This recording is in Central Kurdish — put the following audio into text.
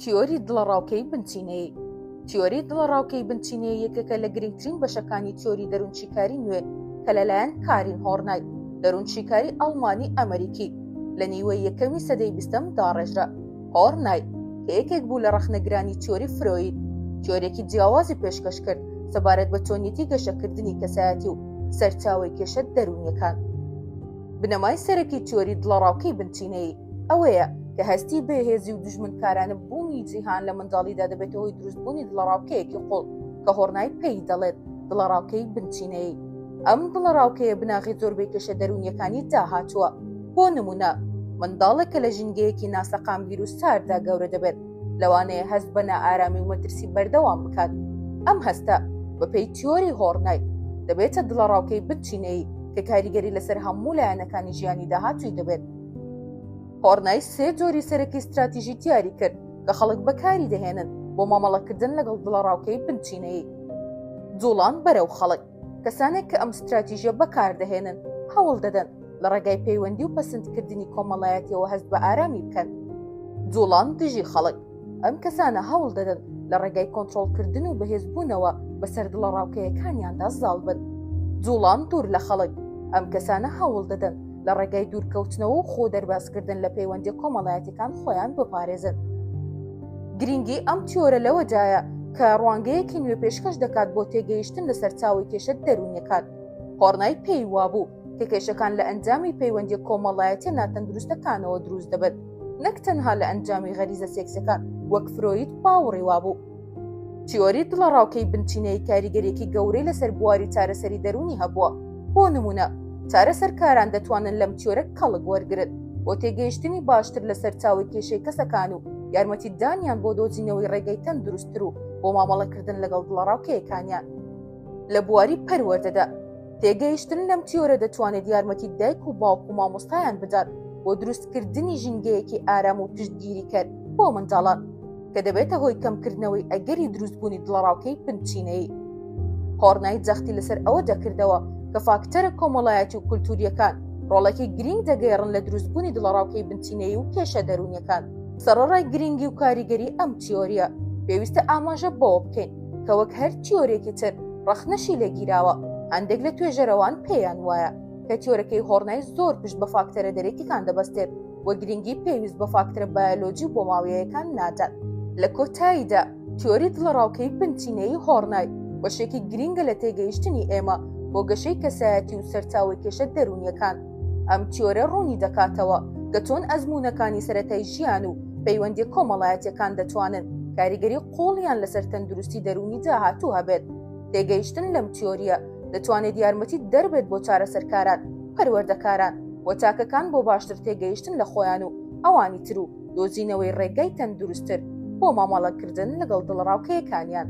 تیۆری دڵەڕاوکەی بنچینەیی. تیۆری دڵەڕاوکەی بنچینەیە یەکێکە لە گرنگترین بەشەکانی تیۆری دەروونچیکاری نوێ کە لەلایەن کارین هۆڕنای دەروونچیکاری ئەڵمانی ئەمریکی لە نیوەی یەکەمی سەدەی 20م داڕێژرا. هۆڕنای کە یەکێک بوو لە ڕەخنەگرانی تیۆری فرۆید، تیۆرێکی جیاوازی پێشکەش کرد سەبارەت بە چۆنیەتی گەشەکردنی کەسایەتی و سەرچاوەی کێشە دەروونیەکان. بنەمای سەرەکی تیۆری دڵەڕاوکەی بنچینەیی ئەوەیە کە هەستی بێهێزی و دژمنکارانە بوونی جیهان لە منداڵیدا دەبێتە هۆی دروستبوونی دڵەڕاوکەیەکی قوڵ کە هۆڕنای پێی دەڵێت دڵەڕاوکەی بنچینەیی. ئەم دڵەڕاوکەیە بناغی زۆربەی کێشە دەروونیەکانی داهاتووە. بۆ نمونە منداڵێکە لە ژینگەیەکی ناسەقامگیر و ساردا گەورە دەبێت، لەوانەیە هەست بە نائارامی و مەترسی بەردەوام بکات. ئەم هەستە بەپێی تیۆری هۆڕنای دەبێتە دڵەڕاوکەی بنچینەیی کە کاریگەری لەسەر هەموو لایەنەکانی ژیانی داهاتووی دەبێت. هۆڕنای سێ جۆری سەرەکی استراتیژی دیاری کرد کە خەڵک بەکاری دەهێنن بۆ مامەڵەکردن لەگەڵ دڵەڕاوکەی بنچینەیی. جوڵان بەرەو خەڵک کەسانێک کە ئەم استراتیژیە بەکاردەهێنن هەوڵ دەدەن لە ڕێگای پەیوەندی و پەسەندکردنی کۆمەڵایەتیەوە هەست بە ئارامی بکەن. جوڵان دژی خەڵک ئەم کەسانە هەوڵ دەدەن لە ڕێگای کۆنتڕۆڵکردن و بەهێزبوونەوە بەسەر دڵەڕاوکەیەکانیاندا زاڵ بن. جوڵان دوور لە خەڵک ئەم کەسانە هەوڵ دەدەن لە ڕێگای دوورکەوتنەوە و خۆ دەرباسکردن لە پەیوەندی کۆمەڵایەتەکان خۆیان بپارێزن. گرنگی ئەم تیۆرە لەوەدایە کە ڕوانگەیەکی نوێ پێشکەش دەکات بۆ تێگەیشتن لە سەرچاوی کێشە دەروونیەکان. هۆڕنای پێی وابوو کە کێشەکان لە ئەنجامی پەیوەندی کۆمەڵایەتە ناتەندروستەکانەوە دروست دەبێت، نەک تەنها لە ئەنجامی غەریزە سێکسەکان وەک فرۆید باوەڕی وابوو. تیۆری دڵەڕاوکەی بنچینەیی کاریگەریەکی گەورەی لەسەر بواری چارەسەری دەرونی هەبووە. بۆ نمونە چارەسەرکاران دەتوانن لەم تیۆرە کەڵک وەرگرت بۆ تێگەیشتنی باشتر لە سەرچاوی کێشەی کەسەکان و یارمەتیدانیان بۆ دۆزینەوەی ڕێگەی تەندروستتر و بۆ مامەڵەکردن لەگەڵ دڵەڕاوکەیەکانیان. لە بواری پەروەردەدا تێگەیشتن لەم تیۆرە دەتوانێت یارمەتی دایک و باوک و مامۆستایان بدات بۆ دروستکردنی ژینگەیەکی ئارام و پشتگیری کرد بۆ منداڵان کە دەبێتە هۆی کەمکردنەوەی ئەگەری دروستبوونی دڵەڕاوکەی بنچینەیی. هۆڕنای جەختی لەسەر ئەوە دەکردەوە کە فاکتەرە کۆمەڵایەتی و کولتوریەکان ڕۆڵێکی گرنگ دەگەێڕن لە دروستبوونی دڵەڕاوکەی بنچینەیی و کێشە دەروونیەکان. سەرەڕای گرنگی و کاریگەری ئەم تیۆریە پێویستە ئاماژە بۆ بکەین کە وەک هەر تیۆرێکی تر ڕەخنەشی لێگیراوە هەندێک لە توێژەرەوان پێیان وایە کە تیۆرەکەی هۆڕنای زۆر پشت بە فاکتەرە دەرێکیەکان دەبەستێت و گرنگی پێویست بە فاکتەرە بایۆلۆجی بۆ ماوەیەکان نادات. لە کۆتاییدا تیۆری دڵەڕاوکەی بنچینەیی هۆڕنای بەشێکی گرنگە لە تێگەیشتنی ئێمە بۆ گەشەی کەسایەتی و سەرچاوی کێشە دەروونیەکان. ئەم تیۆرە ڕوونی دەکاتەوە کە چۆن ئەزموونەکانی سەرەتای ژیان و پەیوەندی کۆمەڵایەتیەکان دەتوانن کاریگەری قوڵیان لەسەر تەندروستی دەرونی داهاتوو هەبێت. تێگەیشتن لەم تیۆریە دەتوانێت یارمەتی دەربێت بۆ چارەسەرکاران، پەروەردەکاران و تاکەکان بۆ باشتر تێگەیشتن لە خۆیان و ئەوانی تر و دۆزینەوەی ڕێگای تەندروستتر بۆ مامەڵەکردن لەگەڵ دڵەڕاوکەیەکانیان.